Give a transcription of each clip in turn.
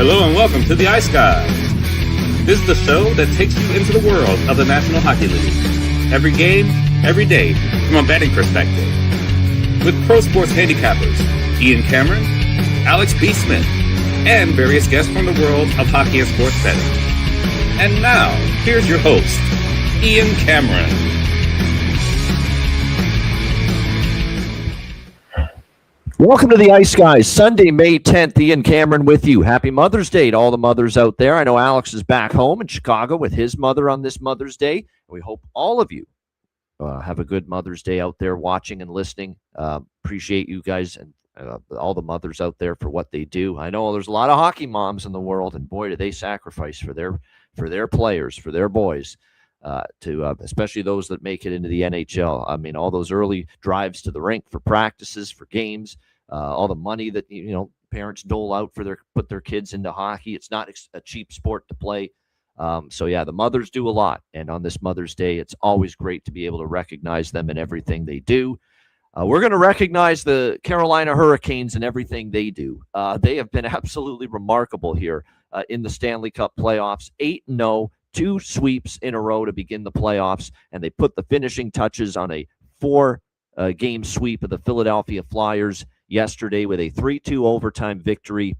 Hello and welcome to the Ice Guys. This is the show that takes you into the world of the National Hockey League. Every game, every day, from a betting perspective. With pro sports handicappers, Ian Cameron, Alex B. Smith, and various guests from the world of hockey and sports betting. And now, here's your host, Ian Cameron. Welcome to the Ice Guys. Sunday, May 10th, Ian Cameron with you. Happy Mother's Day to all the mothers out there. I know Alex is back home in Chicago with his mother on this Mother's Day. We hope all of you have a good Mother's Day out there watching and listening. Appreciate you guys and all the mothers out there for what they do. I know there's a lot of hockey moms in the world, and boy, do they sacrifice for their players, for their boys. Especially those that make it into the NHL. I mean, all those early drives to the rink for practices, for games, all the money that parents dole out for put their kids into hockey. It's not a cheap sport to play. So yeah, the mothers do a lot, and on this Mother's Day, it's always great to be able to recognize them in everything they do. We're going to recognize the Carolina Hurricanes in everything they do. They have been absolutely remarkable here in the Stanley Cup playoffs. 8-0. 2 sweeps in a row to begin the playoffs, and they put the finishing touches on a 4-game sweep of the Philadelphia Flyers yesterday with a 3-2 overtime victory.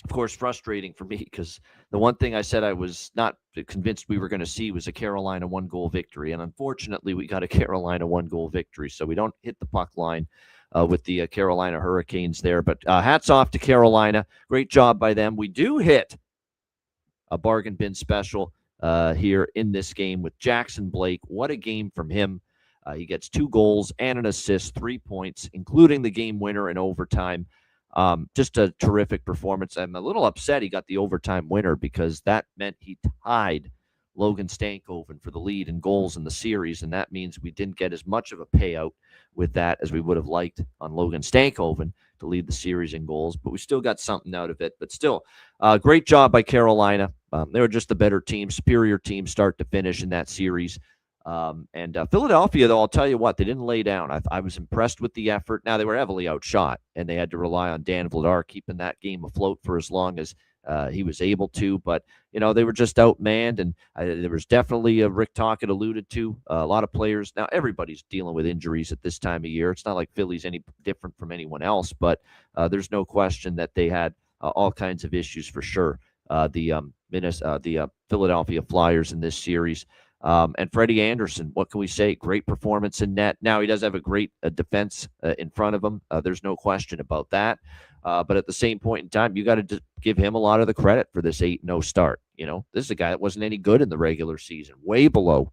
Of course, frustrating for me because the one thing I said I was not convinced we were going to see was a Carolina 1-goal victory, and unfortunately we got a Carolina 1-goal victory, so we don't hit the puck line with the Carolina Hurricanes there. But hats off to Carolina. Great job by them. We do hit a bargain bin special here in this game with Jackson Blake. What a game from him. He gets 2 goals and an assist, 3 points, including the game winner in overtime. Just a terrific performance. I'm a little upset he got the overtime winner because that meant he tied Logan Stankoven for the lead in goals in the series, and that means we didn't get as much of a payout with that as we would have liked on Logan Stankoven to lead the series in goals, but we still got something out of it. But still, great job by Carolina. They were just the better team, superior team start to finish in that series. And Philadelphia, though, I'll tell you what, they didn't lay down. I was impressed with the effort. Now, they were heavily outshot, and they had to rely on Dan Vladar keeping that game afloat for as long as he was able to. But, they were just outmanned, and there was definitely, Rick Tocchet alluded to, a lot of players. Now, everybody's dealing with injuries at this time of year. It's not like Philly's any different from anyone else, but there's no question that they had all kinds of issues for sure. The Philadelphia Flyers in this series. And Freddie Anderson, what can we say? Great performance in net. Now, he does have a great defense in front of him. There's no question about that. But at the same point in time, you got to give him a lot of the credit for this 8-0 start. This is a guy that wasn't any good in the regular season, way below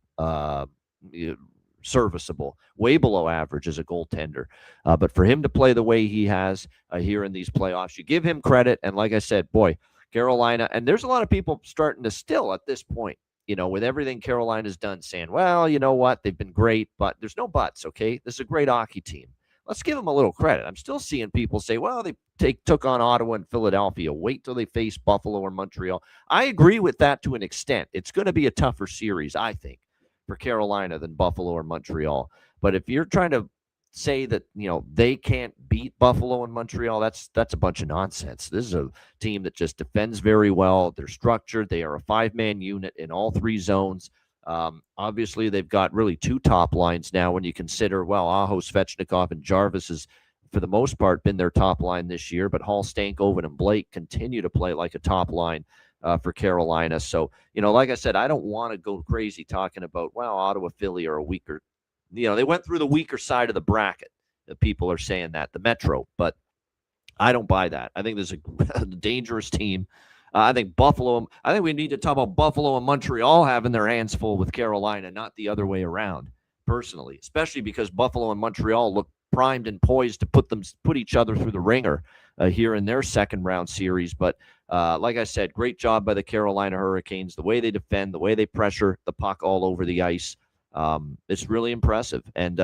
serviceable, way below average as a goaltender. But for him to play the way he has here in these playoffs, you give him credit. And like I said, boy, Carolina, and there's a lot of people starting to still at this point, with everything Carolina's done, saying, well, you know what, they've been great, but there's no buts, okay? This is a great hockey team. Let's give them a little credit. I'm still seeing people say, well, they took on Ottawa and Philadelphia. Wait till they face Buffalo or Montreal. I agree with that to an extent. It's going to be a tougher series, I think, for Carolina than Buffalo or Montreal. But if you're trying to say that, they can't beat Buffalo and Montreal, that's a bunch of nonsense. This is a team that just defends very well. They're structured. They are a 5-man unit in all 3 zones. Obviously, they've got really 2 top lines now when you consider, Aho, Svechnikov, and Jarvis has, for the most part, been their top line this year, but Hall, Stankoven, and Blake continue to play like a top line for Carolina. So, like I said, I don't want to go crazy talking about, Ottawa, Philly are a weaker, they went through the weaker side of the bracket. The people are saying that, the Metro, but I don't buy that. I think there's a dangerous team. I think we need to talk about Buffalo and Montreal having their hands full with Carolina, not the other way around, personally, especially because Buffalo and Montreal look primed and poised to put each other through the ringer here in their second round series. But like I said, great job by the Carolina Hurricanes, the way they defend, the way they pressure the puck all over the ice. It's really impressive. And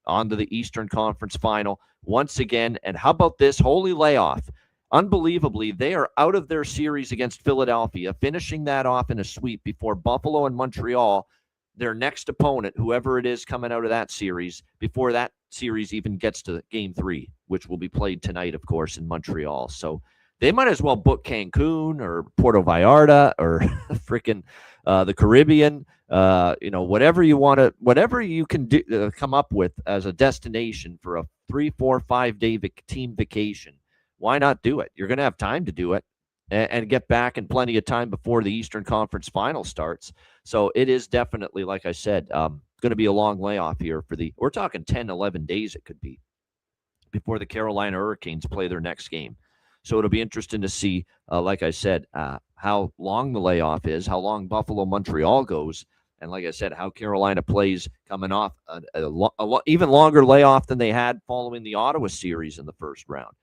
on to the Eastern Conference Final once again. And how about this holy layoff? Unbelievably, they are out of their series against Philadelphia, finishing that off in a sweep before Buffalo and Montreal, their next opponent, whoever it is coming out of that series, before that series even gets to Game 3, which will be played tonight, of course, in Montreal. So they might as well book Cancun or Puerto Vallarta or freaking the Caribbean. Whatever you want to, whatever you can do, come up with as a destination for a 3, 4, 5 day team vacation. Why not do it? You're going to have time to do it and get back in plenty of time before the Eastern Conference Final starts. So it is definitely, like I said, going to be a long layoff here we're talking 10, 11 days it could be before the Carolina Hurricanes play their next game. So it'll be interesting to see, like I said, how long the layoff is, how long Buffalo Montreal goes, and like I said, how Carolina plays coming off a even longer layoff than they had following the Ottawa series in the first round.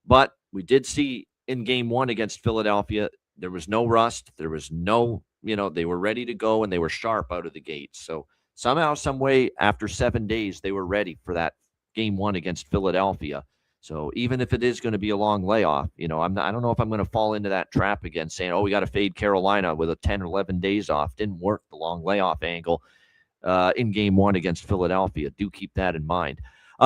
But we did see in game one against Philadelphia, there was no rust. There was no, they were ready to go and they were sharp out of the gate. So somehow, some way, after 7 days, they were ready for that game one against Philadelphia. So even if it is going to be a long layoff, I don't know if I'm going to fall into that trap again saying, we got to fade Carolina with a 10 or 11 days off. Didn't work, the long layoff angle in game one against Philadelphia. Do keep that in mind.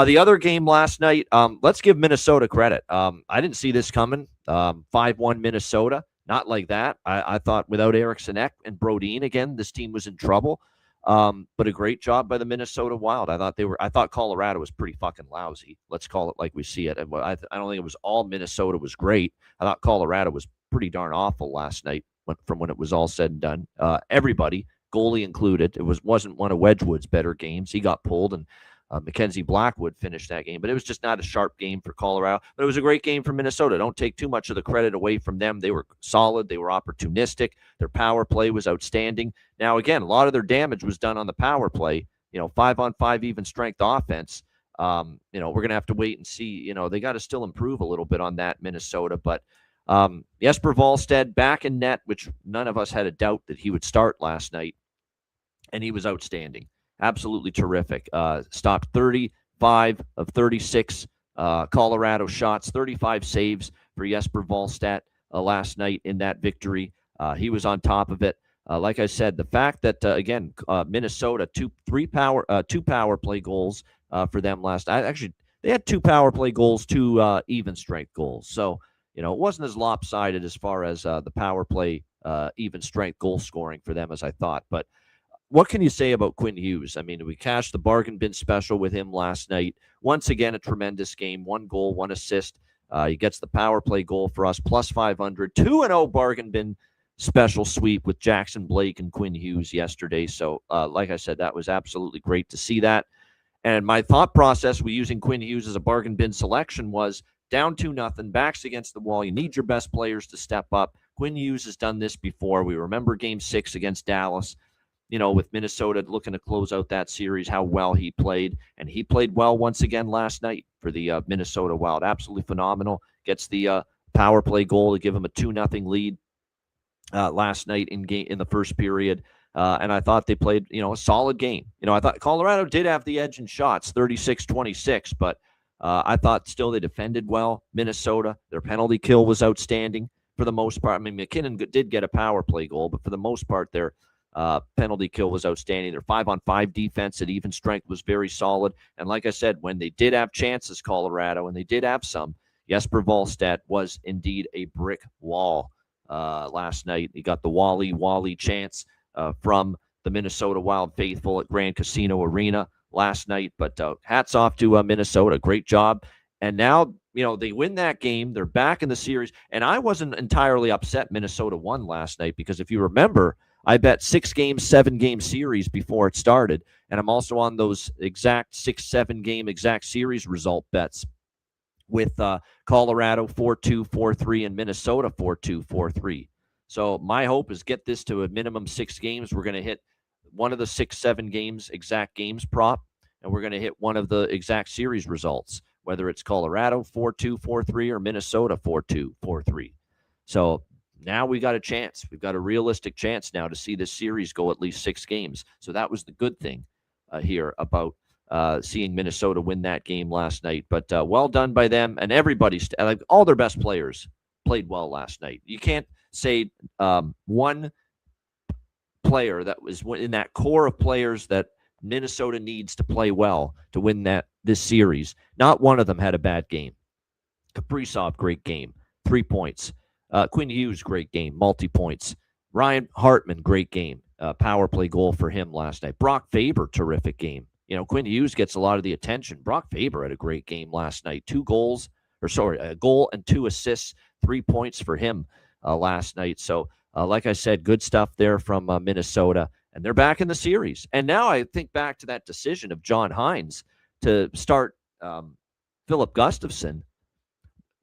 The other game last night, let's give Minnesota credit. I didn't see this coming. 5-1 Minnesota. Not like that. I thought without Eriksson Ek and Brodin again, this team was in trouble. But a great job by the Minnesota Wild. I thought Colorado was pretty fucking lousy. Let's call it like we see it. I don't think it was all Minnesota was great. I thought Colorado was pretty darn awful last night from when it was all said and done. Everybody, goalie included, it wasn't one of Wedgwood's better games. He got pulled, and Mackenzie Blackwood finished that game. But it was just not a sharp game for Colorado. But it was a great game for Minnesota. Don't take too much of the credit away from them. They were solid. They were opportunistic. Their power play was outstanding. Now, again, a lot of their damage was done on the power play. 5-on-5 even strength offense. We're going to have to wait and see. They got to still improve a little bit on that, Minnesota. But Jesper Wallstedt back in net, which none of us had a doubt that he would start last night. And he was outstanding. Absolutely terrific. Stopped 35 of 36 Colorado shots, 35 saves for Jesper Wallstedt last night in that victory. He was on top of it. Like I said, the fact that, Minnesota, two power play goals for them last night. Actually, they had 2 power play goals, 2 even strength goals. So, it wasn't as lopsided as far as the power play even strength goal scoring for them as I thought. But what can you say about Quinn Hughes? I mean, we cashed the bargain bin special with him last night. Once again, a tremendous game. 1 goal, 1 assist. He gets the power play goal for us, plus 500. 2-0 bargain bin special sweep with Jackson Blake and Quinn Hughes yesterday. So, like I said, that was absolutely great to see that. And my thought process with using Quinn Hughes as a bargain bin selection was down 2-0, backs against the wall. You need your best players to step up. Quinn Hughes has done this before. We remember Game 6 against Dallas. With Minnesota looking to close out that series, how well he played. And he played well once again last night for the Minnesota Wild. Absolutely phenomenal. Gets the power play goal to give him a 2-0 lead last night in the first period. And I thought they played, a solid game. I thought Colorado did have the edge in shots, 36-26, but I thought still they defended well. Minnesota, their penalty kill was outstanding for the most part. I mean, McKinnon did get a power play goal, but for the most part, their penalty kill was outstanding. Their 5-on-5 defense at even strength was very solid. And like I said, when they did have chances, Colorado, and they did have some, Jesper Wallstedt was indeed a brick wall last night. He got the Wally chance from the Minnesota Wild faithful at Grand Casino Arena last night. But hats off to Minnesota. Great job. And now, they win that game. They're back in the series. And I wasn't entirely upset Minnesota won last night because if you remember, I bet 6-game, 7-game series before it started. And I'm also on those exact 6-7-game exact series result bets with Colorado 4-2, 4-3, and Minnesota 4-2, 4-3. So my hope is get this to a minimum 6 games. We're going to hit one of the 6-7 games, exact games prop, and we're going to hit one of the exact series results, whether it's Colorado 4-2, 4-3, or Minnesota 4-2, 4-3. So now we got a chance. We've got a realistic chance now to see this series go at least 6 games. So that was the good thing here about seeing Minnesota win that game last night. But well done by them. And everybody, all their best players played well last night. You can't say one player that was in that core of players that Minnesota needs to play well to win this series. Not one of them had a bad game. Kaprizov, great game. 3 points. Quinn Hughes, great game, multi-points. Ryan Hartman, great game. Power play goal for him last night. Brock Faber, terrific game. Quinn Hughes gets a lot of the attention. Brock Faber had a great game last night. A goal and 2 assists, 3 points for him last night. So, like I said, good stuff there from Minnesota. And they're back in the series. And now I think back to that decision of John Hines to start Philip Gustafsson.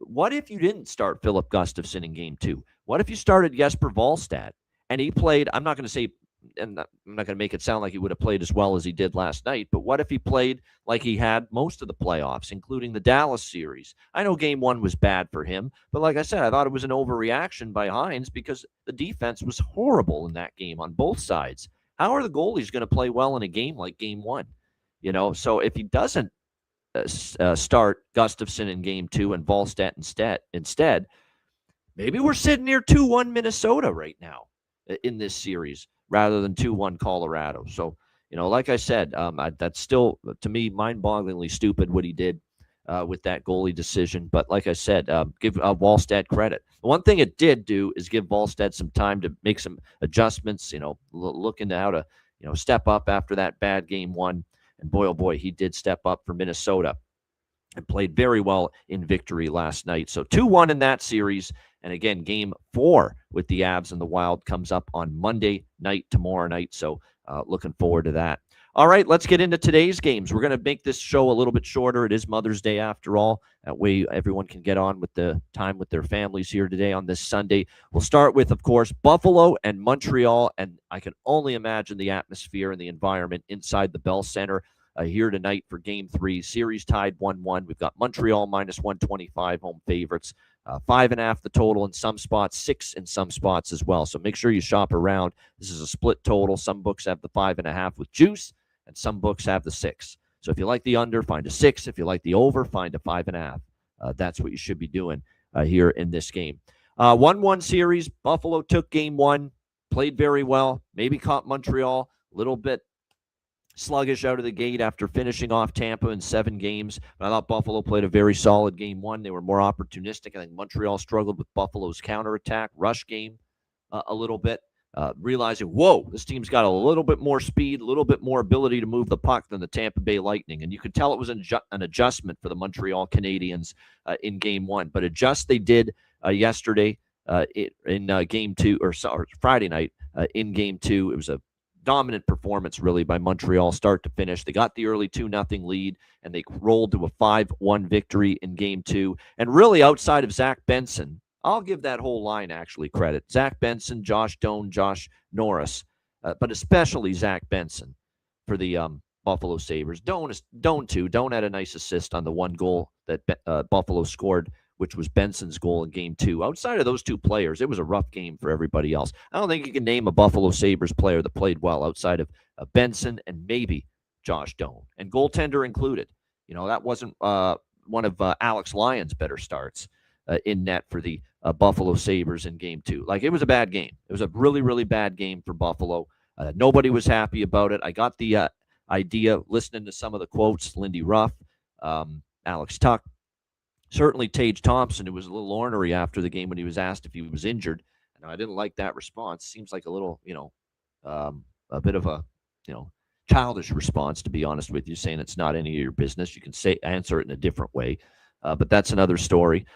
What if you didn't start Philip Gustafsson in game 2? What if you started Jesper Wallstedt and he played, I'm not going to say, and I'm not going to make it sound like he would have played as well as he did last night, but what if he played like he had most of the playoffs, including the Dallas series? I know game 1 was bad for him, but like I said, I thought it was an overreaction by Hines because the defense was horrible in that game on both sides. How are the goalies going to play well in a game like game 1? So if he doesn't start Gustafsson in game 2 and Wallstedt instead, maybe we're sitting near 2-1 Minnesota right now in this series rather than 2-1 Colorado. So, like I said, that's still, to me, mind-bogglingly stupid what he did with that goalie decision. But like I said, give Wallstedt credit. The one thing it did do is give Wallstedt some time to make some adjustments, look into how to, step up after that bad game 1. And boy, oh boy, he did step up for Minnesota and played very well in victory last night. So 2-1 in that series. And again, game 4 with the Avs and the Wild comes up on Monday night, tomorrow night. So looking forward to that. All right, let's get into today's games. We're going to make this show a little bit shorter. It is Mother's Day after all. That way everyone can get on with the time with their families here today on this Sunday. We'll start with, of course, Buffalo and Montreal. And I can only imagine the atmosphere and the environment inside the Bell Center here tonight for Game 3. Series tied 1-1. We've got Montreal -125 home favorites. 5.5 the total in some spots, 6 in some spots as well. So make sure you shop around. This is a split total. Some books have the 5.5 with juice, and some books have the 6. So if you like the under, find a 6. If you like the over, find a 5.5. That's what you should be doing here in this game. 1-1 series. Buffalo took game 1, played very well, maybe caught Montreal a little bit sluggish out of the gate after finishing off Tampa in 7 games. But I thought Buffalo played a very solid game 1. They were more opportunistic. I think Montreal struggled with Buffalo's counterattack, rush game a little bit, realizing, whoa, this team's got a little bit more speed, a little bit more ability to move the puck than the Tampa Bay Lightning. And you could tell it was an adjustment for the Montreal Canadiens in game 1. But adjust they did yesterday in game 2, or Friday night in game 2. It was a dominant performance, really, by Montreal start to finish. They got the early 2-0 lead, and they rolled to a 5-1 victory in Game 2. And really, outside of Zach Benson, I'll give that whole line actually credit. Zach Benson, Josh Doan, Josh Norris, but especially Zach Benson for the Buffalo Sabres. Doan too. Doan had a nice assist on the 1 goal that Buffalo scored, which was Benson's goal in Game 2. Outside of those 2 players, it was a rough game for everybody else. I don't think you can name a Buffalo Sabres player that played well outside of Benson and maybe Josh Doan, and goaltender included. That wasn't one of Alex Lyon's better starts in net for the Buffalo Sabres in Game 2. Like, it was a bad game. It was a really, really bad game for Buffalo. Nobody was happy about it. I got the idea listening to some of the quotes, Lindy Ruff, Alex Tuck, certainly Tage Thompson, who was a little ornery after the game when he was asked if he was injured. And I didn't like that response. Seems like a little, a bit of a, childish response, to be honest with you, saying it's not any of your business. You can answer it in a different way. But that's another story.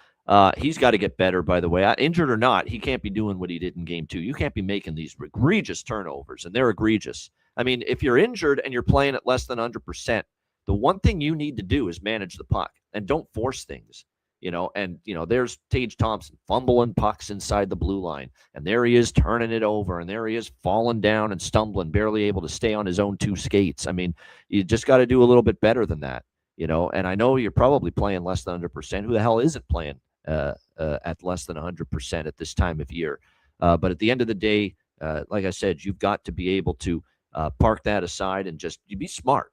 He's got to get better, by the way. Injured or not, he can't be doing what he did in Game 2. You can't be making these egregious turnovers, and they're egregious. I mean, if you're injured and you're playing at less than 100%, the one thing you need to do is manage the puck and don't force things, there's Tage Thompson fumbling pucks inside the blue line, and there he is turning it over, and there he is falling down and stumbling, barely able to stay on his own 2 skates. I mean, you just got to do a little bit better than that, and I know you're probably playing less than 100%. Who the hell isn't playing at less than 100% at this time of year? But at the end of the day, like I said, you've got to be able to park that aside and just be smart.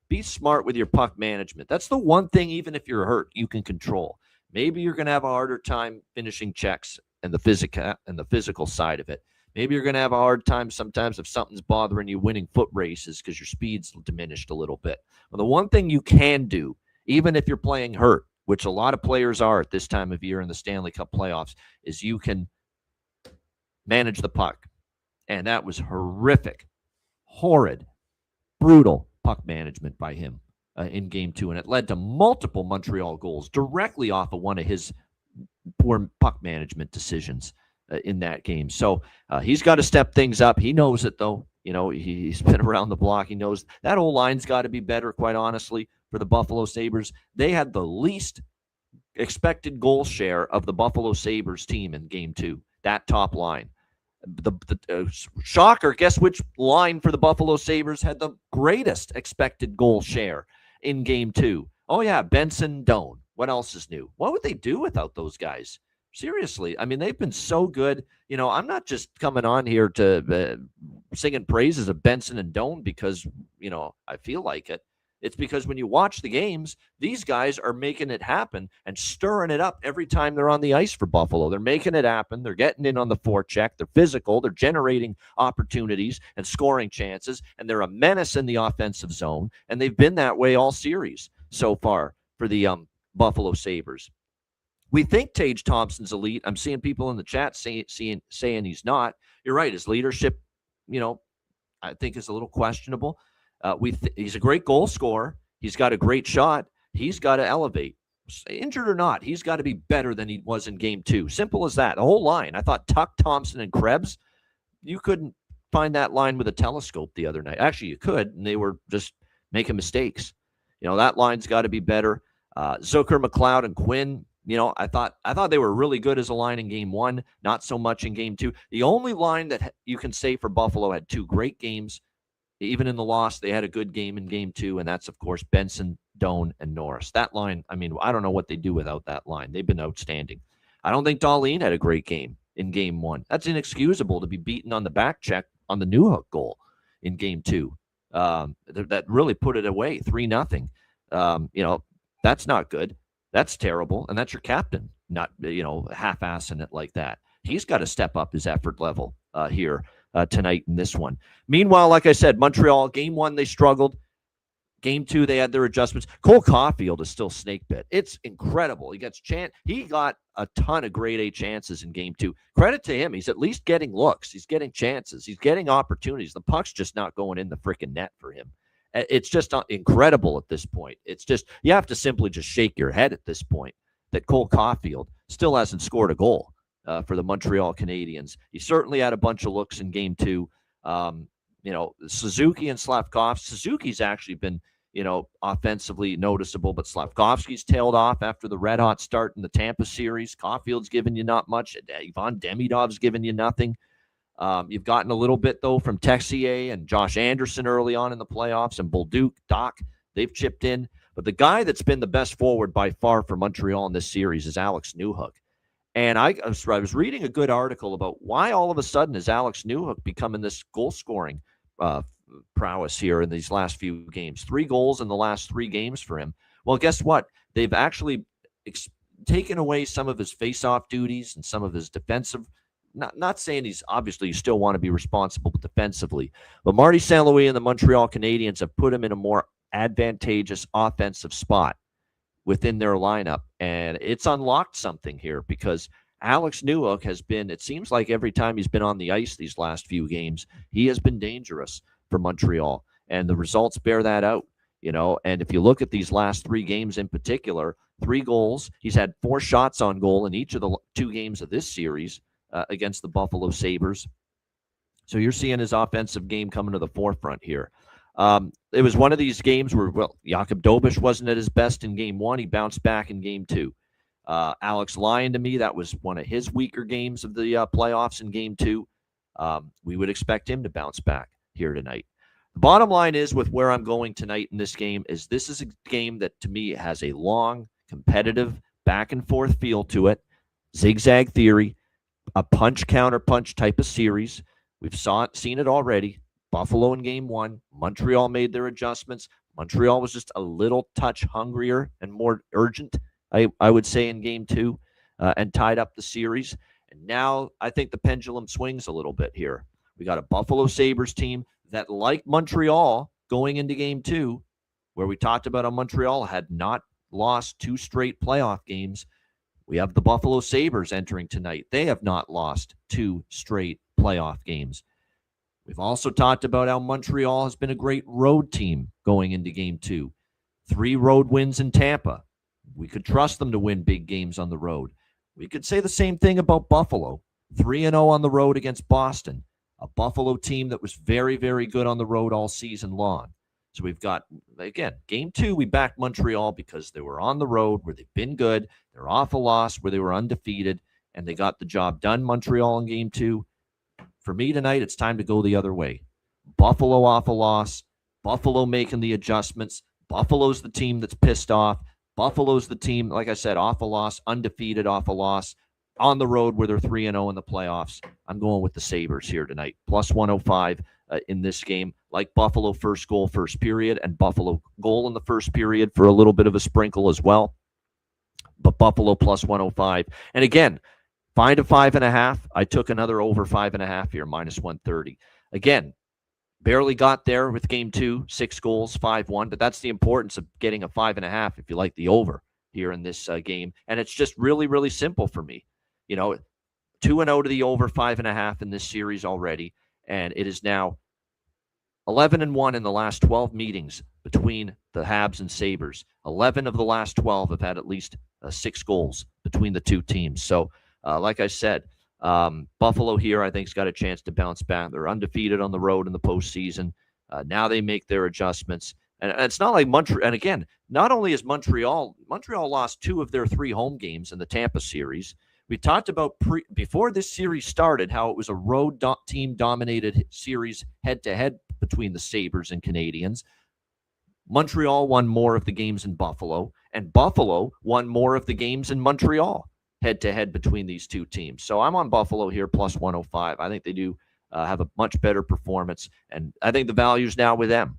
Be smart with your puck management. That's the one thing, even if you're hurt, you can control. Maybe you're going to have a harder time finishing checks and the physical side of it. Maybe you're going to have a hard time sometimes if something's bothering you winning foot races because your speed's diminished a little bit. But the one thing you can do, even if you're playing hurt, which a lot of players are at this time of year in the Stanley Cup playoffs, is you can manage the puck. And that was horrific, horrid, brutal puck management by him in Game 2. And it led to multiple Montreal goals directly off of one of his poor puck management decisions in that game. So he's got to step things up. He knows it, though. He's been around the block. He knows that whole line's got to be better, quite honestly, for the Buffalo Sabres. They had the least expected goal share of the Buffalo Sabres team in Game 2, that top line. The shocker, guess which line for the Buffalo Sabres had the greatest expected goal share in Game 2? Oh, yeah, Benson, Doan. What else is new? What would they do without those guys? Seriously, I mean, they've been so good. I'm not just coming on here to singing praises of Benson and Doan because, I feel like it. It's because when you watch the games, these guys are making it happen and stirring it up every time they're on the ice for Buffalo. They're making it happen. They're getting in on the forecheck. They're physical. They're generating opportunities and scoring chances, and they're a menace in the offensive zone, and they've been that way all series so far for the Buffalo Sabres. We think Tage Thompson's elite. I'm seeing people in the chat saying he's not. You're right. His leadership, I think is a little questionable. He's a great goal scorer. He's got a great shot. He's got to elevate. Injured or not, he's got to be better than he was in Game 2. Simple as that. The whole line. I thought Tuck, Thompson, and Krebs, you couldn't find that line with a telescope the other night. Actually, you could, and they were just making mistakes. That line's got to be better. Zucker, McLeod, and Quinn, I thought they were really good as a line in Game 1, not so much in Game 2. The only line that you can say for Buffalo had two great games. Even in the loss, they had a good game in Game 2, and that's, of course, Benson, Doan, and Norris. That line, I mean, I don't know what they do without that line. They've been outstanding. I don't think Dahlin had a great game in Game 1. That's inexcusable to be beaten on the back check on the Newhook goal in Game 2. That really put it away, 3-0. That's not good. That's terrible, and that's your captain, not half-assing it like that. He's got to step up his effort level here tonight in this one. Meanwhile, like I said, Montreal, Game 1, they struggled. Game 2, they had their adjustments. Cole Caulfield is still snake bit. It's incredible. He got a ton of grade A chances in Game 2. Credit to him. He's at least getting looks. He's getting chances. He's getting opportunities. The puck's just not going in the freaking net for him. It's just incredible at this point. It's just, you have to simply just shake your head at this point that Cole Caulfield still hasn't scored a goal for the Montreal Canadiens. He certainly had a bunch of looks in Game 2. Suzuki and Slavkovsky. Suzuki's actually been, offensively noticeable, but Slavkovsky's tailed off after the red-hot start in the Tampa series. Caulfield's given you not much. Ivan Demidov's given you nothing. You've gotten a little bit, though, from Texier and Josh Anderson early on in the playoffs, and Bolduc, Doc, they've chipped in. But the guy that's been the best forward by far for Montreal in this series is Alex Newhook. And I was reading a good article about why all of a sudden is Alex Newhook becoming this goal-scoring prowess here in these last few games. 3 goals in the last 3 games for him. Well, guess what? They've actually taken away some of his face-off duties and some of his defensive. Not saying he's obviously you still want to be responsible defensively, but Marty St. Louis and the Montreal Canadiens have put him in a more advantageous offensive spot within their lineup, and it's unlocked something here because Alex Newhook has been, it seems like every time he's been on the ice these last few games, he has been dangerous for Montreal, and the results bear that out, and if you look at these last 3 games in particular, 3 goals, he's had 4 shots on goal in each of the 2 games of this series against the Buffalo Sabres. So you're seeing his offensive game coming to the forefront here. It was one of these games where, Jakub Dobiš wasn't at his best in Game 1. He bounced back in Game 2. Alex Lyon, to me, that was one of his weaker games of the playoffs in Game 2. We would expect him to bounce back here tonight. The bottom line is with where I'm going tonight in this game is this is a game that, to me, has a long, competitive, back-and-forth feel to it. Zigzag theory, a punch-counter-punch type of series. We've seen it already. Buffalo in Game 1. Montreal made their adjustments. Montreal was just a little touch hungrier and more urgent, I would say, in Game 2 and tied up the series. And now I think the pendulum swings a little bit here. We got a Buffalo Sabres team that, like Montreal, going into Game 2, where we talked about how Montreal had not lost 2 straight playoff games. We have the Buffalo Sabres entering tonight. They have not lost 2 straight playoff games. We've also talked about how Montreal has been a great road team going into Game 2. 3 road wins in Tampa. We could trust them to win big games on the road. We could say the same thing about Buffalo. 3-0 on the road against Boston, a Buffalo team that was very, very good on the road all season long. So we've got, again, Game 2, we backed Montreal because they were on the road where they've been good. They're off a loss where they were undefeated, and they got the job done, Montreal, in Game 2. For me tonight, it's time to go the other way. Buffalo off a loss. Buffalo making the adjustments. Buffalo's the team that's pissed off. Buffalo's the team, like I said, off a loss, undefeated off a loss, on the road where they're 3-0 in the playoffs. I'm going with the Sabres here tonight. Plus 105 in this game. Like Buffalo, first goal, first period, and Buffalo goal in the first period for a little bit of a sprinkle as well. But Buffalo plus 105. And again, find a 5.5. I took another over 5.5 here, minus 130. Again, barely got there with Game 2, 6 goals, 5-1. But that's the importance of getting a 5.5 if you like the over here in this game. And it's just really, really simple for me. 2-0 to the over, 5.5 in this series already. And it is now 11-1 in the last 12 meetings between the Habs and Sabres. 11 of the last 12 have had at least 6 goals between the two teams. So, like I said, Buffalo here, I think, has got a chance to bounce back. They're undefeated on the road in the postseason. Now they make their adjustments. And it's not like Montreal. And again, not only is Montreal lost 2 of their 3 home games in the Tampa series. We talked about before this series started how it was a road team-dominated series head-to-head between the Sabres and Canadiens. Montreal won more of the games in Buffalo, and Buffalo won more of the games in Montreal head-to-head between these two teams. So I'm on Buffalo here, plus 105. I think they do have a much better performance, and I think the value's now with them.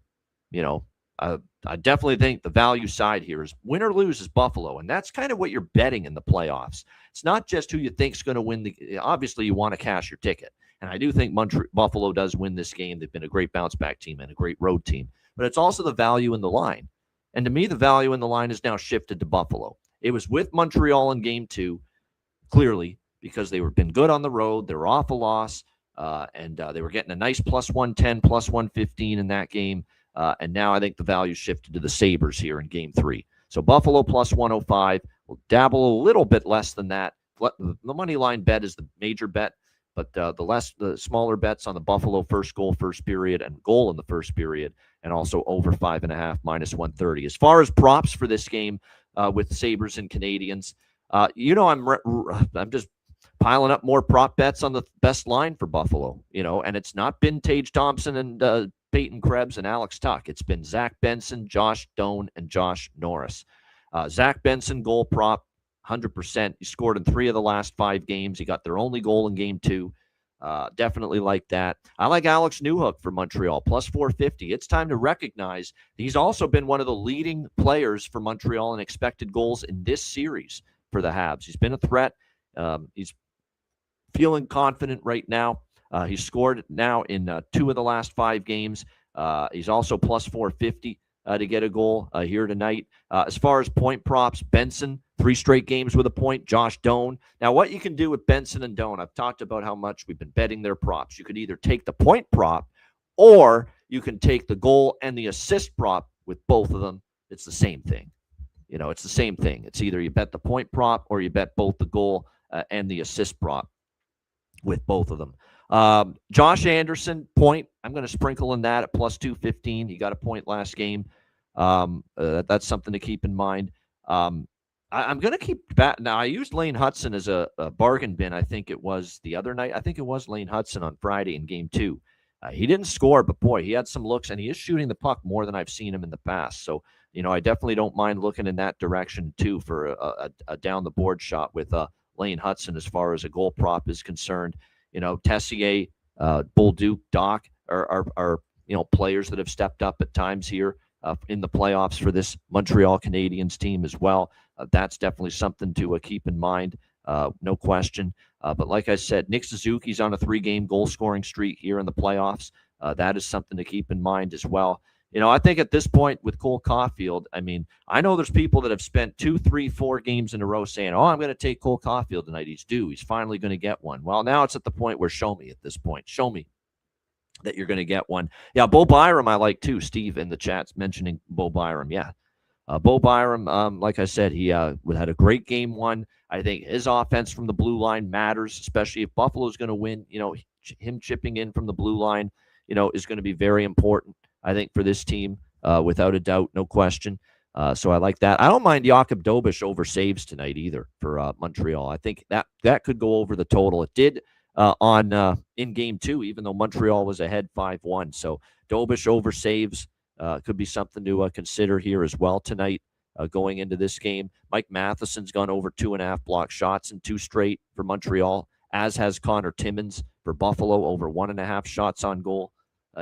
I definitely think the value side here is win or lose is Buffalo, and that's kind of what you're betting in the playoffs. It's not just who you think's going to win. Obviously, you want to cash your ticket, and I do think Buffalo does win this game. They've been a great bounce-back team and a great road team, but it's also the value in the line. And to me, the value in the line is now shifted to Buffalo. It was with Montreal in Game 2, clearly, because they were been good on the road. They were off a loss, and they were getting a nice plus 110, plus 115 in that game. And now I think the value shifted to the Sabres here in Game 3. So Buffalo plus 105. We'll dabble a little bit less than that. The money line bet is the major bet, but the smaller bets on the Buffalo first goal, first period, and goal in the first period, and also over 5.5, minus 130. As far as props for this game with Sabres and Canadiens, I'm just piling up more prop bets on the best line for Buffalo, and it's not been Tage Thompson and Peyton Krebs and Alex Tuck. It's been Zach Benson, Josh Doan, and Josh Norris. Zach Benson, goal prop, 100%. He scored in 3 of the last 5 games. He got their only goal in Game 2. Definitely like that. I like Alex Newhook for Montreal, plus 450. It's time to recognize he's also been one of the leading players for Montreal in expected goals in this series for the Habs. He's been a threat. He's feeling confident right now. He's scored now in 2 of the last 5 games. He's also plus 450 to get a goal here tonight. As far as point props, Benson, 3 straight games with a point. Josh Doan. Now, what you can do with Benson and Doan, I've talked about how much we've been betting their props. You could either take the point prop or you can take the goal and the assist prop with both of them. It's the same thing. It's the same thing. It's either you bet the point prop or you bet both the goal and the assist prop with both of them. Josh Anderson, point. I'm going to sprinkle in that at plus 215. He got a point last game. That's something to keep in mind. I'm going to keep back. Now, I used Lane Hudson as a bargain bin. I think it was the other night. I think it was Lane Hudson on Friday in Game 2. He didn't score, but boy, he had some looks, and he is shooting the puck more than I've seen him in the past. So, I definitely don't mind looking in that direction too for a down the board shot with Lane Hudson as far as a goal prop is concerned. Tessier, Bull Duke, Doc are players that have stepped up at times here in the playoffs for this Montreal Canadiens team as well. That's definitely something to keep in mind, no question. But like I said, Nick Suzuki's on a 3-game goal-scoring streak here in the playoffs. That is something to keep in mind as well. I think at this point with Cole Caulfield, I mean, I know there's people that have spent 2, 3, 4 games in a row saying, oh, I'm going to take Cole Caulfield tonight. He's due. He's finally going to get one. Well, now it's at the point where show me at this point. Show me that you're going to get one. Yeah, Bo Byram I like too. Steve in the chat's mentioning Bo Byram. Yeah. Bo Byram, like I said, he had a great game one. I think his offense from the blue line matters, especially if Buffalo's going to win. Him chipping in from the blue line, is going to be very important, I think, for this team, without a doubt, no question. So I like that. I don't mind Jakob Dobish over saves tonight either for Montreal. I think that could go over the total. It did in game 2, even though Montreal was ahead 5-1. So Dobish over saves. Could be something to consider here as well tonight going into this game. Mike Matheson's gone over 2.5 block shots in 2 straight for Montreal, as has Connor Timmins for Buffalo, over 1.5 shots on goal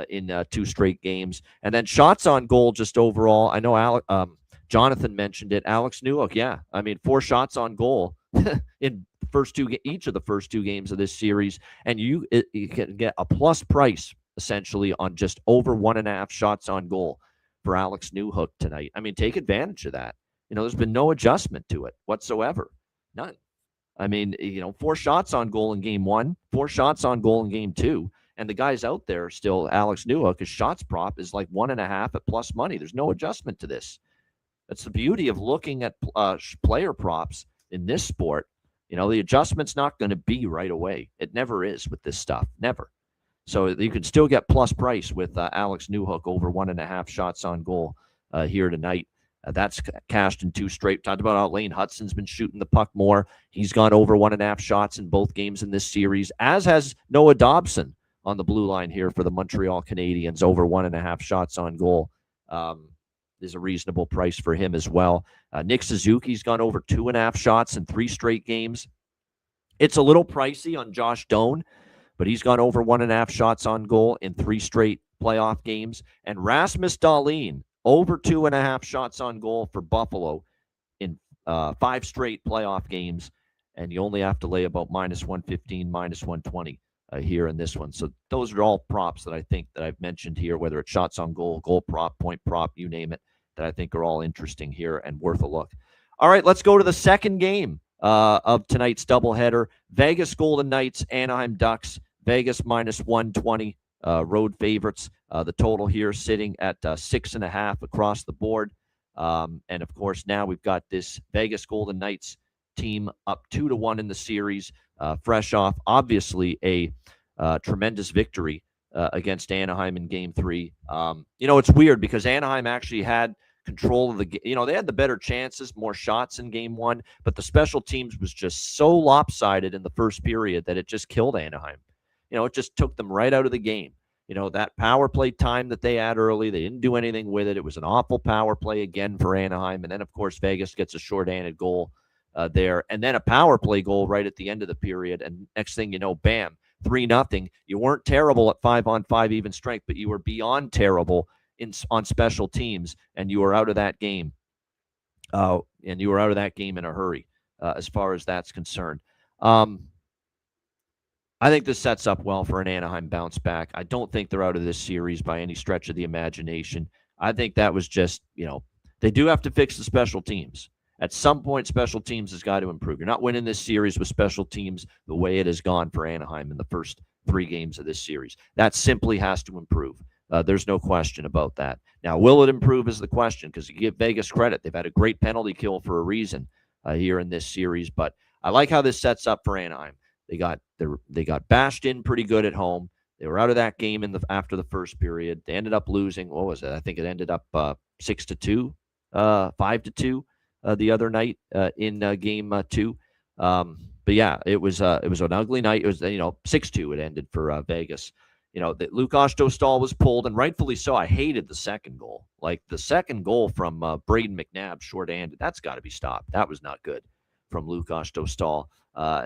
in 2 straight games. And then shots on goal just overall. I know Jonathan mentioned it. Alex Newhook, yeah. I mean, 4 shots on goal in each of the first 2 games of this series. And you can get a plus price essentially on just over 1.5 shots on goal for Alex Newhook tonight. I mean, take advantage of that. There's been no adjustment to it whatsoever. None. I mean, 4 shots on goal in game 1, 4 shots on goal in game 2. And the guys out there still, Alex Newhook, his shots prop is like 1.5 at plus money. There's no adjustment to this. That's the beauty of looking at player props in this sport. The adjustment's not going to be right away. It never is with this stuff. Never. So you could still get plus price with Alex Newhook over 1.5 shots on goal here tonight. That's cashed in 2 straight. Talked about how Lane Hudson's been shooting the puck more. He's gone over 1.5 shots in both games in this series, as has Noah Dobson on the blue line here for the Montreal Canadiens, over 1.5 shots on goal. Is a reasonable price for him as well. Nick Suzuki's gone over 2.5 shots in 3 straight games. It's a little pricey on Josh Doan, but he's gone over 1.5 shots on goal in 3 straight playoff games. And Rasmus Dahlin, over 2.5 shots on goal for Buffalo in 5 straight playoff games. And you only have to lay about -115, -120 here in this one. So those are all props that I think that I've mentioned here, whether it's shots on goal, goal prop, point prop, you name it, that I think are all interesting here and worth a look. All right, let's go to the second game of tonight's doubleheader. Vegas Golden Knights, Anaheim Ducks. Vegas -120, road favorites. The total here sitting at 6.5 across the board. And of course, now we've got this Vegas Golden Knights team up 2-1 in the series, fresh off obviously a tremendous victory against Anaheim in Game 3. It's weird because Anaheim actually had control of the game. They had the better chances, more shots in Game 1, but the special teams was just so lopsided in the first period that it just killed Anaheim. It just took them right out of the game. That power play time that they had early, they didn't do anything with it. It was an awful power play again for Anaheim. And then, of course, Vegas gets a shorthanded goal there. And then a power play goal right at the end of the period. And next thing you know, bam, 3-0. You weren't terrible at 5-on-5 even strength, but you were beyond terrible on special teams. And you were out of that game. And you were out of that game in a hurry as far as that's concerned. I think this sets up well for an Anaheim bounce back. I don't think they're out of this series by any stretch of the imagination. I think that was just, they do have to fix the special teams. At some point, special teams has got to improve. You're not winning this series with special teams the way it has gone for Anaheim in the first 3 games of this series. That simply has to improve. There's no question about that. Now, will it improve is the question, because you give Vegas credit. They've had a great penalty kill for a reason here in this series. But I like how this sets up for Anaheim. They got bashed in pretty good at home. They were out of that game after the first period. They ended up losing. What was it? I think it ended up 6-2, 5-2 the other night in game 2. But yeah, it was an ugly night. It was 6-2. It ended for Vegas. That Lukas Dostal was pulled, and rightfully so. I hated the second goal. Like the second goal from Braden McNabb, short-handed. That's got to be stopped. That was not good from Lukas Dostal.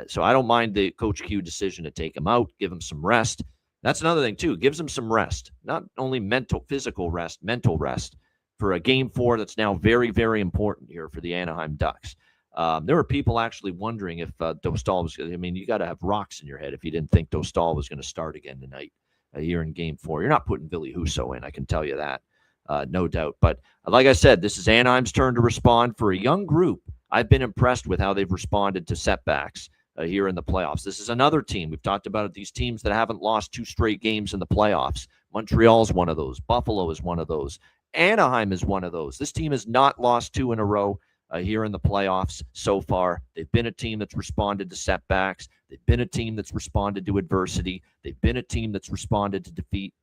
So I don't mind the Coach Q decision to take him out, give him some rest. That's another thing, too. Gives him some rest. Not only physical rest, mental rest for a Game 4 that's now very, very important here for the Anaheim Ducks. There were people actually wondering if Dostal was going to, you got to have rocks in your head if you didn't think Dostal was going to start again tonight here in Game 4. You're not putting Billy Husso in, I can tell you that. no doubt. But like I said, this is Anaheim's turn to respond. For a young group, I've been impressed with how they've responded to setbacks here in the playoffs. This is another team. We've talked about it, these teams that haven't lost 2 straight games in the playoffs. Montreal is one of those. Buffalo is one of those. Anaheim is one of those. This team has not lost 2 in a row here in the playoffs so far. They've been a team that's responded to setbacks. They've been a team that's responded to adversity. They've been a team that's responded to defeat.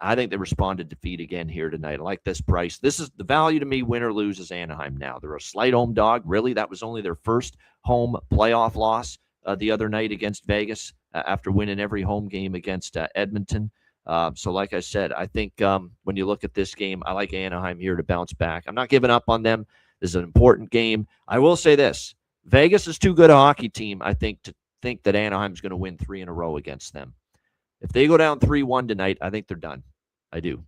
I think they responded to defeat again here tonight. I like this price. This is the value to me, win or lose, is Anaheim now. They're a slight home dog. Really, that was only their first home playoff loss the other night against Vegas after winning every home game against Edmonton. So like I said, I think when you look at this game, I like Anaheim here to bounce back. I'm not giving up on them. This is an important game. I will say this. Vegas is too good a hockey team, I think, to think that Anaheim's going to win 3 in a row against them. If they go down 3-1 tonight, I think they're done. I do.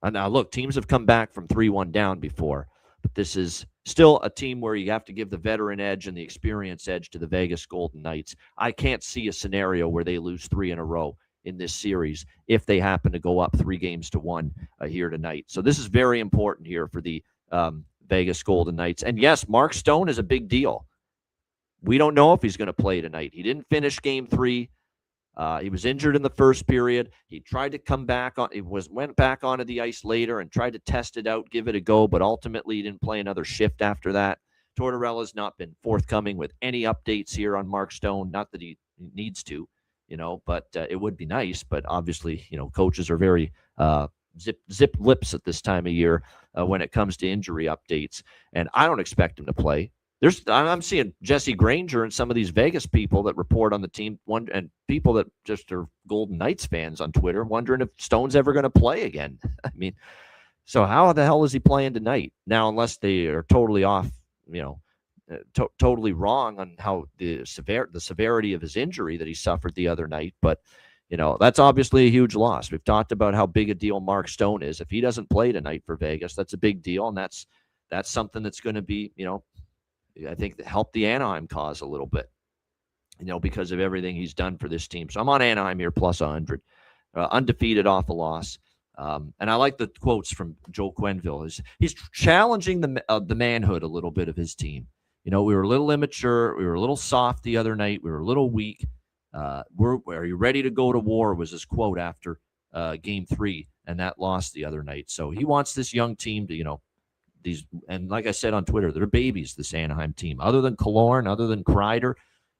Now, look, teams have come back from 3-1 down before, but this is still a team where you have to give the veteran edge and the experience edge to the Vegas Golden Knights. I can't see a scenario where they lose 3 in a row in this series if they happen to go up 3-1 here tonight. So this is very important here for the Vegas Golden Knights. And yes, Mark Stone is a big deal. We don't know if he's going to play tonight. He didn't finish Game 3. He was injured in the first period. He tried to come back on. Went back onto the ice later and tried to test it out, give it a go, but ultimately he didn't play another shift after that. Tortorella's not been forthcoming with any updates here on Mark Stone. Not that he needs to, but it would be nice. But obviously, coaches are very zip lips at this time of year when it comes to injury updates, and I don't expect him to play. I'm seeing Jesse Granger and some of these Vegas people that report on the team, and people that just are Golden Knights fans on Twitter, wondering if Stone's ever going to play again. I mean, so how the hell is he playing tonight? Now, unless they are totally off, totally wrong on how the severity of his injury that he suffered the other night. But, that's obviously a huge loss. We've talked about how big a deal Mark Stone is. If he doesn't play tonight for Vegas, that's a big deal. And that's something that's going to be, I think help the Anaheim cause a little bit, because of everything he's done for this team. So I'm on Anaheim here plus 100, undefeated off a loss. And I like the quotes from Joe Quenneville. He's challenging the manhood a little bit of his team. We were a little immature. We were a little soft the other night. We were a little weak. Are you ready to go to war was his quote after Game 3 and that loss the other night. So he wants this young team to, and like I said on Twitter, they're babies, this Anaheim team. Other than Killorn, other than Kreider,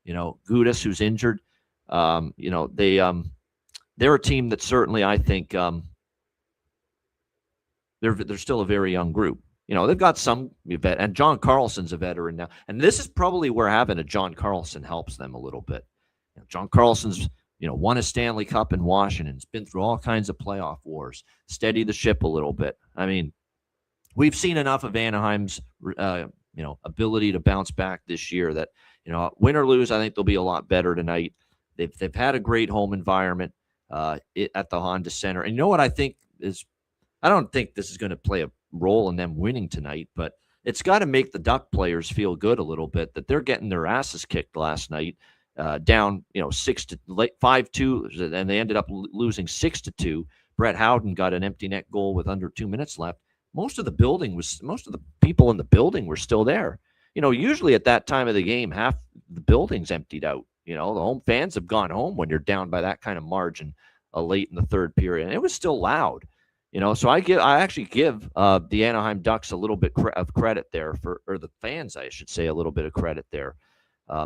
Gudas, who's injured, they're a team that certainly I think they're still a very young group. They've got some vet, and John Carlson's a veteran now, and this is probably where having a John Carlson helps them a little bit. John Carlson's won a Stanley Cup in Washington. He's been through all kinds of playoff wars, steady the ship a little bit. I mean, we've seen enough of Anaheim's, ability to bounce back this year that, win or lose, I think they'll be a lot better tonight. They've had a great home environment at the Honda Center. And you know what I think is, I don't think this is going to play a role in them winning tonight, but it's got to make the Duck players feel good a little bit that they're getting their asses kicked last night, down, 5-2, and they ended up losing 6-2. Brett Howden got an empty net goal with under 2 minutes left. Most of the people in the building were still there. Usually at that time of the game, half the building's emptied out. The home fans have gone home when you're down by that kind of margin late in the third period. And it was still loud, so I actually give the Anaheim Ducks a little bit of credit there or the fans, I should say, a little bit of credit there.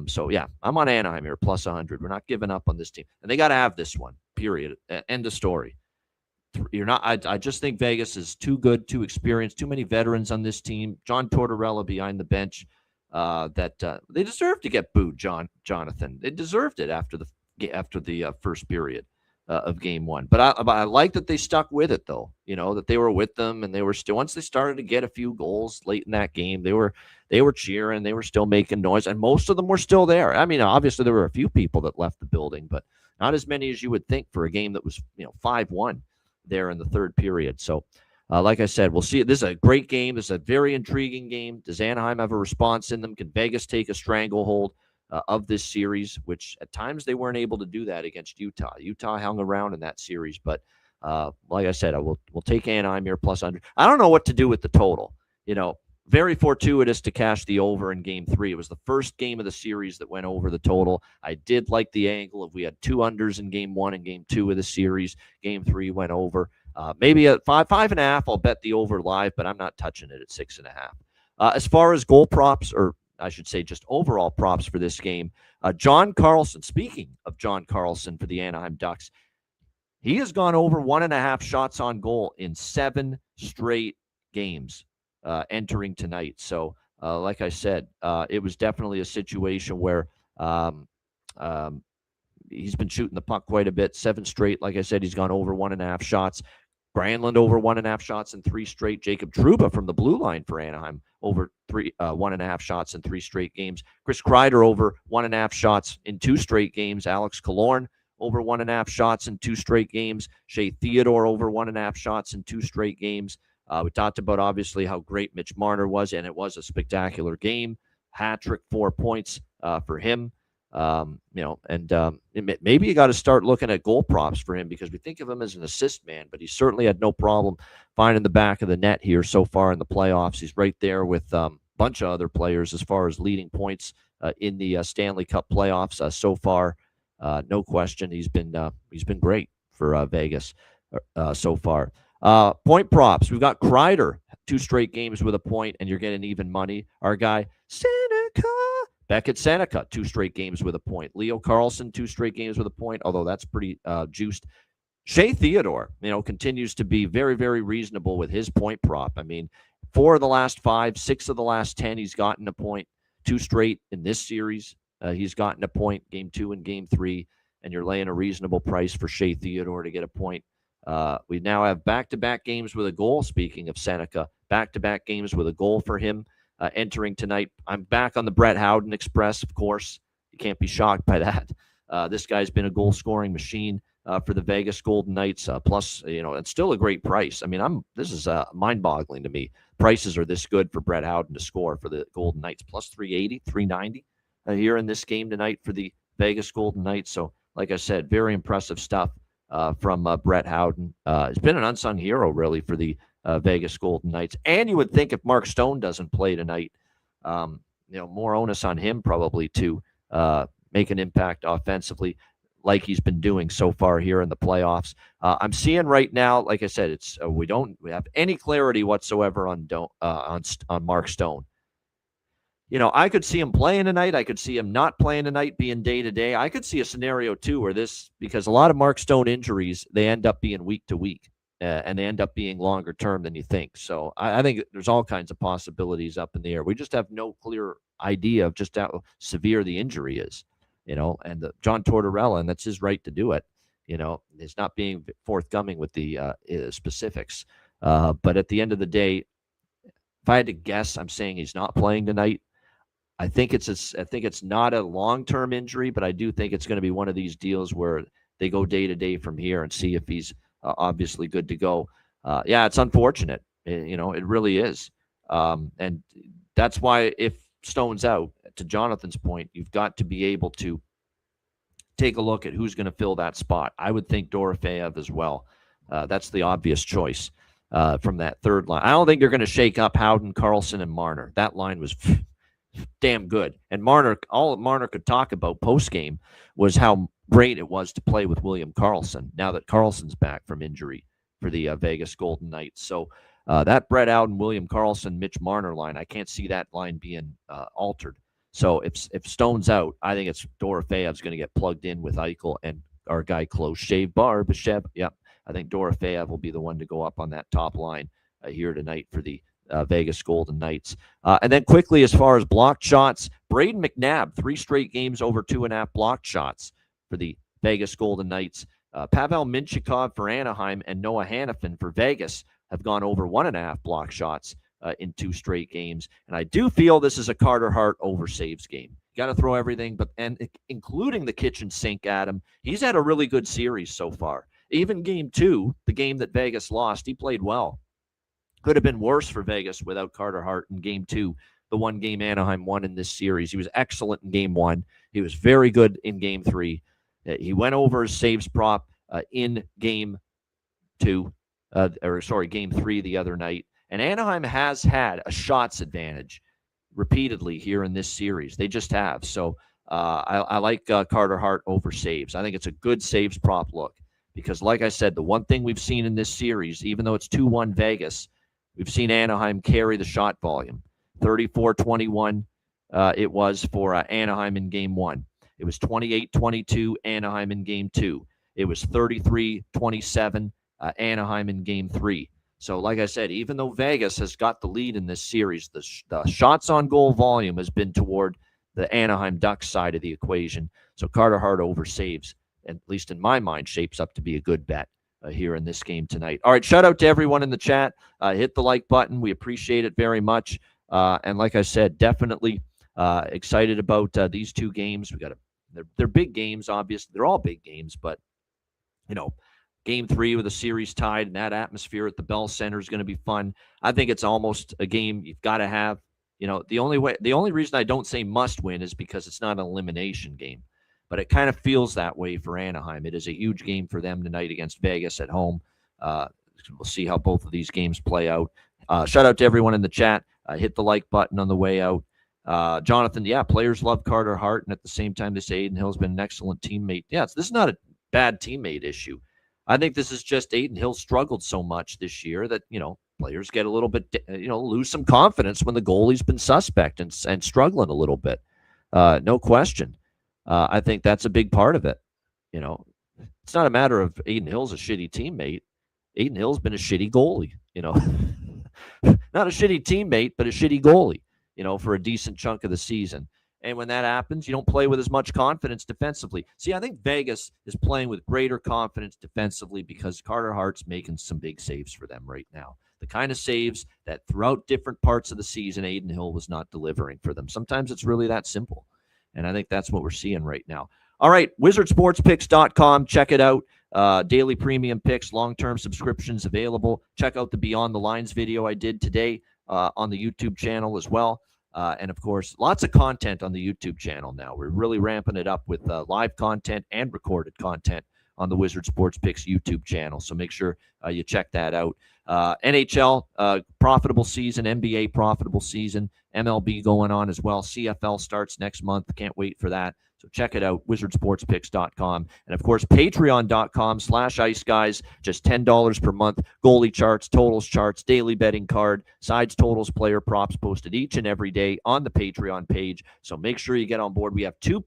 So yeah, I'm on Anaheim here, plus 100. We're not giving up on this team. And they got to have this one, period. End of story. You're not. I just think Vegas is too good, too experienced, too many veterans on this team. John Tortorella behind the bench. They deserve to get booed, Jonathan. They deserved it after the first period of Game 1. But I like that they stuck with it, though. That they were with them, and they were still. Once they started to get a few goals late in that game, they were cheering. They were still making noise, and most of them were still there. I mean, obviously there were a few people that left the building, but not as many as you would think for a game that was 5-1. There in the third period. So, like I said, we'll see. This is a great game. This is a very intriguing game. Does Anaheim have a response in them? Can Vegas take a stranglehold of this series, which at times they weren't able to do that against Utah. Utah hung around in that series, but Like I said, we'll take Anaheim here plus under. I don't know what to do with the total. Very fortuitous to cash the over in Game 3. It was the first game of the series that went over the total. I did like the angle of we had 2 unders in Game 1 and Game 2 of the series. Game 3 went over. Maybe at 5.5, I'll bet the over live, but I'm not touching it at 6.5. As far as goal props, or I should say just overall props for this game, John Carlson, speaking of John Carlson for the Anaheim Ducks, he has gone over 1.5 shots on goal in 7 straight games entering tonight. So, like I said, it was definitely a situation where he's been shooting the puck quite a bit. 7 straight. Like I said, he's gone over 1.5 shots. Granlund over 1.5 shots in 3 straight. Jacob Trouba from the blue line for Anaheim over 1.5 shots in 3 straight games. Chris Kreider over 1.5 shots in 2 straight games. Alex Killorn over 1.5 shots in 2 straight games. Shea Theodore over 1.5 shots in 2 straight games. We talked about obviously how great Mitch Marner was, and it was a spectacular game. Hat trick, 4 points for him. Maybe you got to start looking at goal props for him because we think of him as an assist man, but he certainly had no problem finding the back of the net here so far in the playoffs. He's right there with a bunch of other players as far as leading points in the Stanley Cup playoffs so far. No question, he's been great for Vegas so far. Point props. We've got Kreider, 2 straight games with a point, and you're getting even money. Our guy Seneca. Beckett Seneca, 2 straight games with a point. Leo Carlson, 2 straight games with a point, although that's pretty juiced. Shea Theodore, continues to be very, very reasonable with his point prop. I mean, 4 of the last 5, 6 of the last 10, he's gotten a point. 2 straight in this series, he's gotten a point, Game 2 and Game 3, and you're laying a reasonable price for Shea Theodore to get a point. We now have back-to-back games with a goal. Speaking of Seneca, back-to-back games with a goal for him. Entering tonight. I'm back on the Brett Howden Express, of course. You can't be shocked by that. This guy's been a goal-scoring machine for the Vegas Golden Knights. Plus, it's still a great price. I mean, this is mind-boggling to me. Prices are this good for Brett Howden to score for the Golden Knights. Plus 380, 390 here in this game tonight for the Vegas Golden Knights. So, like I said, very impressive stuff from Brett Howden. He's been an unsung hero, really, for the Vegas Golden Knights. And you would think if Mark Stone doesn't play tonight, more onus on him probably to make an impact offensively like he's been doing so far here in the playoffs. I'm seeing right now, like I said, we have any clarity whatsoever on Mark Stone. I could see him playing tonight. I could see him not playing tonight, being day-to-day. I could see a scenario, too, where because a lot of Mark Stone injuries, they end up being week-to-week. And they end up being longer term than you think. So I think there's all kinds of possibilities up in the air. We just have no clear idea of just how severe the injury is, and John Tortorella, and that's his right to do it. He's not being forthcoming with the specifics. But at the end of the day, if I had to guess, I'm saying he's not playing tonight. I think it's not a long-term injury, but I do think it's going to be one of these deals where they go day to day from here and see if he's obviously good to go. It's unfortunate. It really is. And that's why if Stone's out, to Jonathan's point, you've got to be able to take a look at who's going to fill that spot. I would think Dorofeyev as well. That's the obvious choice from that third line. I don't think they're going to shake up Howden, Carlson, and Marner. That line was damn good. And Marner, all Marner could talk about post-game was how great it was to play with William Karlsson now that Karlsson's back from injury for the Vegas Golden Knights. So that Brett Howden, William Karlsson, Mitch Marner line, I can't see that line being altered. So if Stone's out, I think it's Dorofeyev's going to get plugged in with Eichel and our guy Close Shave Barbashev. Yep, I think Dorofeyev will be the one to go up on that top line here tonight for the Vegas Golden Knights. And then quickly, as far as blocked shots, Braden McNabb, 3 straight games over 2.5 blocked shots for the Vegas Golden Knights. Pavel Mintyukov for Anaheim and Noah Hannafin for Vegas have gone over 1.5 block shots in 2 straight games. And I do feel this is a Carter Hart over saves game. Got to throw everything, including the kitchen sink, Adam. He's had a really good series so far. Even Game 2, the game that Vegas lost, he played well. Could have been worse for Vegas without Carter Hart in Game 2, the one game Anaheim won in this series. He was excellent in Game 1. He was very good in Game 3. He went over his saves prop in Game Game 3 the other night. And Anaheim has had a shots advantage repeatedly here in this series. They just have. So I like Carter Hart over saves. I think it's a good saves prop look because, like I said, the one thing we've seen in this series, even though it's 2-1 Vegas, we've seen Anaheim carry the shot volume. 34-21 it was for Anaheim in Game 1. It was 28-22 Anaheim in Game 2. It was 33-27 Anaheim in Game 3. So, like I said, even though Vegas has got the lead in this series, the shots on goal volume has been toward the Anaheim Ducks side of the equation. So Carter Hart over saves, at least in my mind, shapes up to be a good bet here in this game tonight. All right, shout out to everyone in the chat. Hit the like button. We appreciate it very much. And like I said, definitely excited about these two games. They're big games, obviously. They're all big games, but, Game 3 with a series tied and that atmosphere at the Bell Center is going to be fun. I think it's almost a game you've got to have. The only reason I don't say must win is because it's not an elimination game, but it kind of feels that way for Anaheim. It is a huge game for them tonight against Vegas at home. We'll see how both of these games play out. Shout out to everyone in the chat. Hit the like button on the way out. Jonathan, players love Carter Hart, and at the same time, they say Adin Hill's been an excellent teammate. This is not a bad teammate issue. I think this is just Adin Hill struggled so much this year that, players get a little bit, lose some confidence when the goalie's been suspect and struggling a little bit. No question. I think that's a big part of it. It's not a matter of Adin Hill's a shitty teammate. Adin Hill's been a shitty goalie, not a shitty teammate, but a shitty goalie, for a decent chunk of the season. And when that happens, you don't play with as much confidence defensively. See, I think Vegas is playing with greater confidence defensively because Carter Hart's making some big saves for them right now. The kind of saves that throughout different parts of the season, Adin Hill was not delivering for them. Sometimes it's really that simple. And I think that's what we're seeing right now. All right, wizardsportspicks.com. Check it out. Daily premium picks, long-term subscriptions available. Check out the Beyond the Lines video I did today on the YouTube channel as well. And, of course, lots of content on the YouTube channel now. We're really ramping it up with live content and recorded content on the Wizard Sports Picks YouTube channel. So make sure you check that out. NHL, profitable season. NBA, profitable season. MLB going on as well. CFL starts next month. Can't wait for that. So check it out, wizardsportspicks.com. And, of course, patreon.com/Ice Guys, just $10 per month. Goalie charts, totals charts, daily betting card, sides, totals, player props posted each and every day on the Patreon page. So make sure you get on board. We have two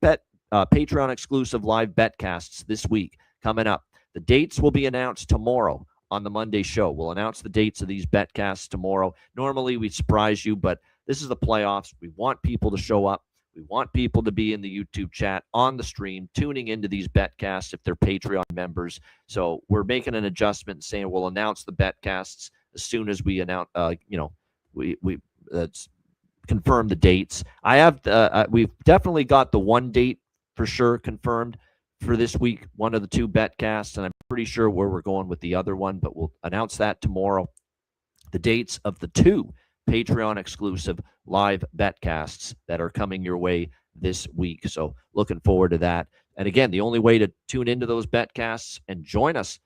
Patreon-exclusive live betcasts this week coming up. The dates will be announced tomorrow on the Monday show. We'll announce the dates of these betcasts tomorrow. Normally, we surprise you, but this is the playoffs. We want people to show up. We want people to be in the YouTube chat, on the stream, tuning into these betcasts if they're Patreon members. So we're making an adjustment and saying we'll announce the betcasts as soon as we announce, we confirm the dates. We've definitely got the one date for sure confirmed for this week, one of the two betcasts, and I'm pretty sure where we're going with the other one, but we'll announce that tomorrow. The dates of the two Patreon exclusive live betcasts that are coming your way this week. So looking forward to that. And again, the only way to tune into those betcasts and join us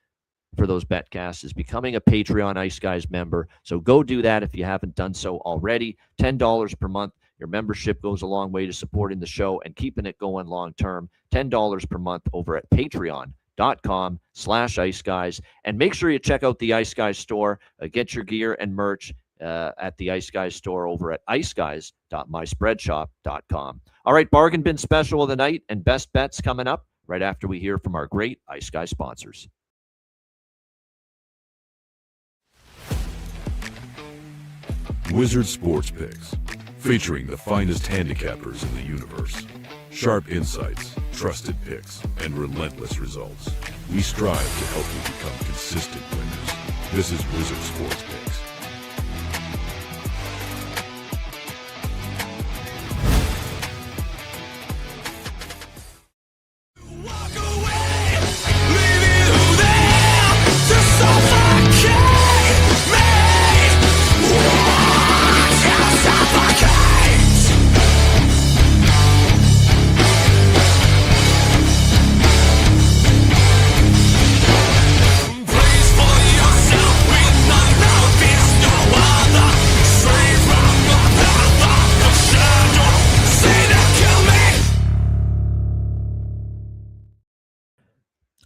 for those betcasts is becoming a Patreon Ice Guys member. So go do that if you haven't done so already. $10 per month. Your membership goes a long way to supporting the show and keeping it going long term. $10 per month over at patreon.com/Ice Guys. And make sure you check out the Ice Guys store. Get your gear and merch at the Ice Guys store over at iceguys.myspreadshop.com. All right, bargain bin special of the night and best bets coming up right after we hear from our great Ice Guys sponsors. Wizard Sports Picks, featuring the finest handicappers in the universe. Sharp insights, trusted picks, and relentless results. We strive to help you become consistent winners. This is Wizard Sports Picks. Please for your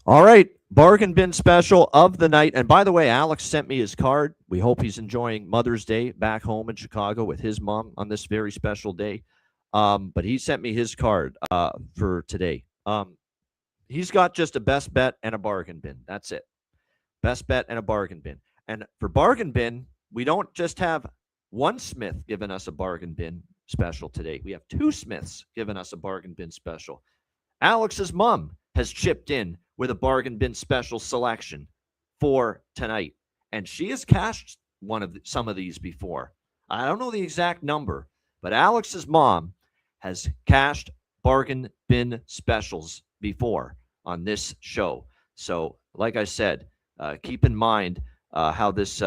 All right, bargain bin special of the night. And by the way, Alex sent me his card. We hope he's enjoying Mother's Day back home in Chicago with his mom on this very special day. But he sent me his card for today. He's got just a best bet and a bargain bin. That's it. Best bet and a bargain bin. And for bargain bin, we don't just have one Smith giving us a bargain bin special today. We have two Smiths giving us a bargain bin special. Alex's mom has chipped in with a bargain bin special selection for tonight. And she has cashed some of these before. I don't know the exact number, but Alex's mom has cashed bargain bin specials before on this show. So, like I said, keep in mind how this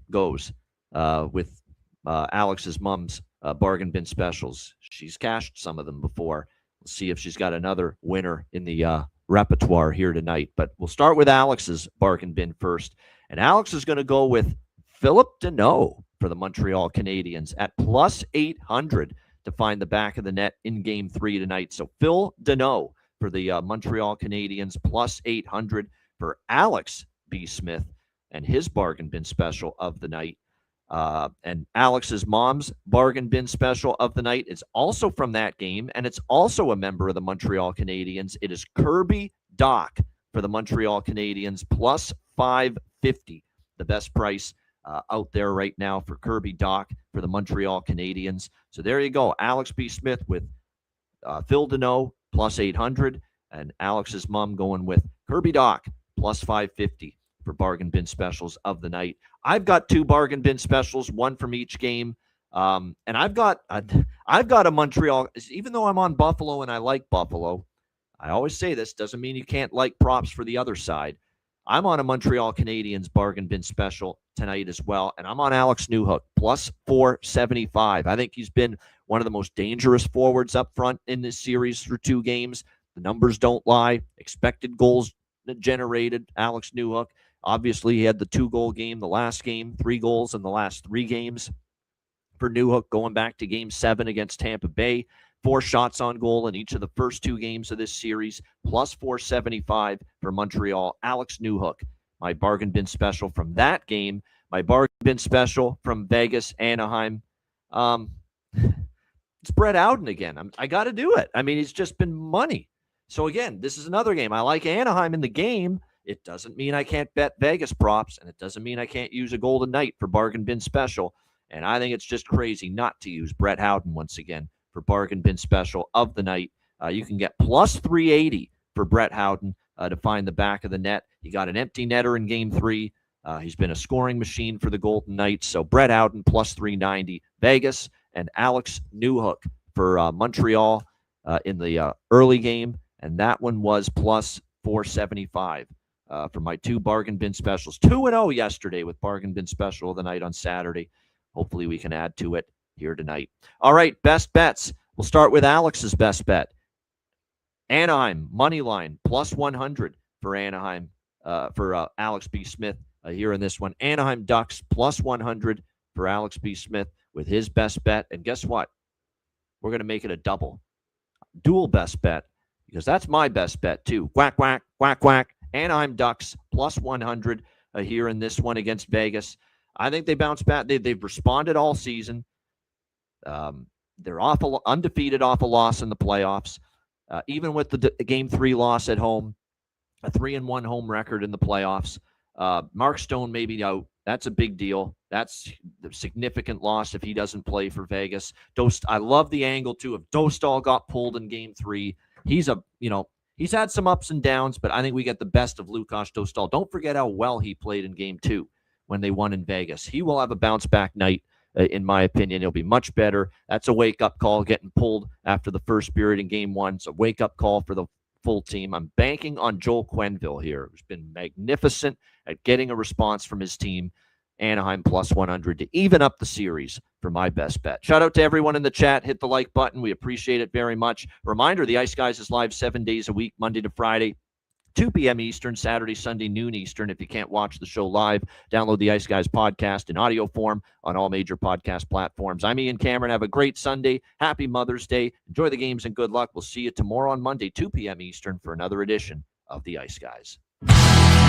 goes with Alex's mom's bargain bin specials. She's cashed some of them before. We'll see if she's got another winner in the repertoire here tonight. But we'll start with Alex's bargain bin first. And Alex is going to go with Philip Deneau for the Montreal Canadiens at plus 800 to find the back of the net in Game 3 tonight. So Phil Deneau for the Montreal Canadiens, plus 800 for Alex B. Smith and his bargain bin special of the night. And Alex's mom's bargain bin special of the night is also from that game, and it's also a member of the Montreal Canadiens. It is Kirby Dach for the Montreal Canadiens, plus 550, the best price out there right now for Kirby Dach for the Montreal Canadiens. So there you go, Alex B. Smith with Phil Deneau, plus 800, and Alex's mom going with Kirby Dach, plus 550 for bargain bin specials of the night. I've got two bargain bin specials, one from each game. And I've got a Montreal, even though I'm on Buffalo and I like Buffalo, I always say this, doesn't mean you can't like props for the other side. I'm on a Montreal Canadiens bargain bin special tonight as well, and I'm on Alex Newhook, plus 475. I think he's been one of the most dangerous forwards up front in this series through two games. The numbers don't lie. Expected goals generated, Alex Newhook. Obviously, he had the 2-goal game the last game, 3 goals in the last 3 games for Newhook going back to Game 7 against Tampa Bay. 4 shots on goal in each of the first 2 games of this series, plus 475 for Montreal. Alex Newhook, my bargain bin special from that game. My bargain bin special from Vegas, Anaheim. It's Brett Howden again. I got to do it. I mean, he's just been money. So again, this is another game. I like Anaheim in the game. It doesn't mean I can't bet Vegas props, and it doesn't mean I can't use a Golden Knight for bargain bin special. And I think it's just crazy not to use Brett Howden once again for bargain bin special of the night. You can get plus 380 for Brett Howden to find the back of the net. He got an empty netter in Game 3. He's been a scoring machine for the Golden Knights. So Brett Howden, plus 390. Vegas and Alex Newhook for Montreal in the early game. And that one was plus 475. For my 2 bargain bin specials. 2-0 yesterday with bargain bin special of the night on Saturday. Hopefully we can add to it here tonight. All right, best bets. We'll start with Alex's best bet. Anaheim, money line, plus 100 for Anaheim, for Alex B. Smith here in this one. Anaheim Ducks, plus 100 for Alex B. Smith with his best bet. And guess what? We're going to make it a double. Dual best bet, because that's my best bet too. Quack, quack, quack, quack. Anaheim Ducks, plus 100 here in this one against Vegas. I think they bounce back. They've responded all season. They're undefeated off a loss in the playoffs. Even with the Game 3 loss at home, a 3-1 home record in the playoffs. Mark Stone may be out. That's a big deal. That's a significant loss if he doesn't play for Vegas. I love the angle, too. If Dostal got pulled in Game 3, he's had some ups and downs, but I think we get the best of Lukas Dostal. Don't forget how well he played in Game 2 when they won in Vegas. He will have a bounce-back night, in my opinion. He'll be much better. That's a wake-up call, getting pulled after the first period in Game 1. It's a wake-up call for the full team. I'm banking on Joel Quenneville here, who's been magnificent at getting a response from his team. Anaheim, plus 100 to even up the series for my best bet. Shout out to everyone in the chat. Hit the like button. We appreciate it very much. Reminder, the Ice Guys is live 7 days a week, Monday to Friday, 2 p.m. Eastern, Saturday, Sunday, noon Eastern. If you can't watch the show live, download the Ice Guys podcast in audio form on all major podcast platforms. I'm Ian Cameron. Have a great Sunday. Happy Mother's Day. Enjoy the games and good luck. We'll see you tomorrow on Monday, 2 p.m. Eastern for another edition of the Ice Guys. Bye.